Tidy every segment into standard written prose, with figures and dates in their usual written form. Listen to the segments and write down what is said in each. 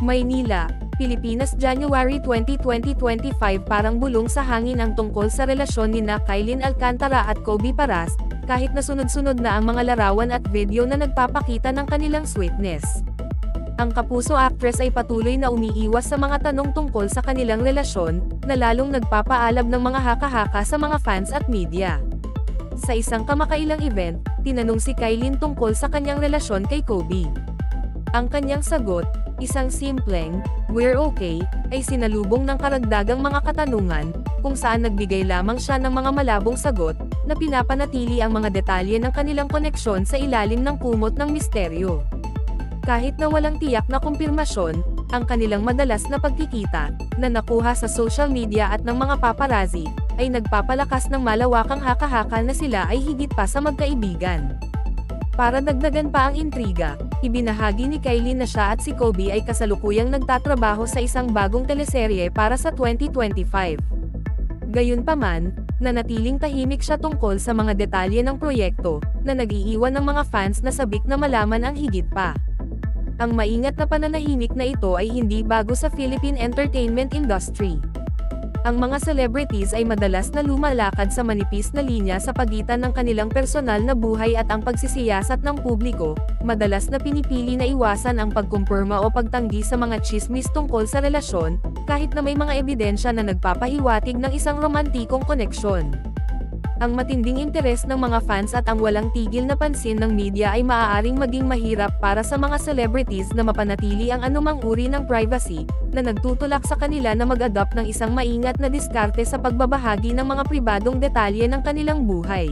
Maynila, Pilipinas, January 20, 2025. Parang bulong sa hangin ang tungkol sa relasyon nina Kylene Alcantara at Kobe Paras, kahit na sunod-sunod na ang mga larawan at video na nagpapakita ng kanilang sweetness. Ang kapuso actress ay patuloy na umiiwas sa mga tanong tungkol sa kanilang relasyon, na lalong nagpapaalab ng mga haka-haka sa mga fans at media. Sa isang kamakailang event, tinanong si Kylene tungkol sa kanyang relasyon kay Kobe. Ang kanyang sagot, isang simpleng, "We're okay," ay sinalubong ng karagdagang mga katanungan, kung saan nagbigay lamang siya ng mga malabong sagot, na pinapanatili ang mga detalye ng kanilang koneksyon sa ilalim ng kumot ng misteryo. Kahit na walang tiyak na kumpirmasyon, ang kanilang madalas na pagkikita, na nakuha sa social media at ng mga paparazzi, ay nagpapalakas ng malawakang haka-haka na sila ay higit pa sa magkaibigan. Para dagdagan pa ang intriga, ibinahagi ni Kylene na siya at si Kobe ay kasalukuyang nagtatrabaho sa isang bagong teleserye para sa 2025. Gayunpaman, nanatiling tahimik siya tungkol sa mga detalye ng proyekto, na nag-iiwan ng mga fans na sabik na malaman ang higit pa. Ang maingat na pananahimik na ito ay hindi bago sa Philippine entertainment industry. Ang mga celebrities ay madalas na lumalakad sa manipis na linya sa pagitan ng kanilang personal na buhay at ang pagsisiyasat ng publiko, madalas na pinipili na iwasan ang pagkumpirma o pagtanggi sa mga tsismis tungkol sa relasyon, kahit na may mga ebidensya na nagpapahiwatig ng isang romantikong koneksyon. Ang matinding interes ng mga fans at ang walang tigil na pansin ng media ay maaaring maging mahirap para sa mga celebrities na mapanatili ang anumang uri ng privacy, na nagtutulak sa kanila na mag-adopt ng isang maingat na diskarte sa pagbabahagi ng mga pribadong detalye ng kanilang buhay.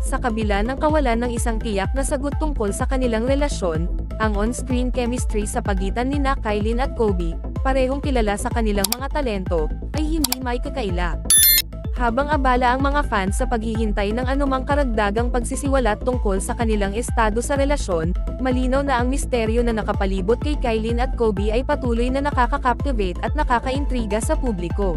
Sa kabila ng kawalan ng isang tiyak na sagot tungkol sa kanilang relasyon, ang on-screen chemistry sa pagitan nina Kylene at Kobe, parehong kilala sa kanilang mga talento, ay hindi may kakaila. Habang abala ang mga fans sa paghihintay ng anumang karagdagang pagsisiwalat tungkol sa kanilang estado sa relasyon, malinaw na ang misteryo na nakapalibot kay Kylene at Kobe ay patuloy na nakaka-captivate at nakakaintriga sa publiko.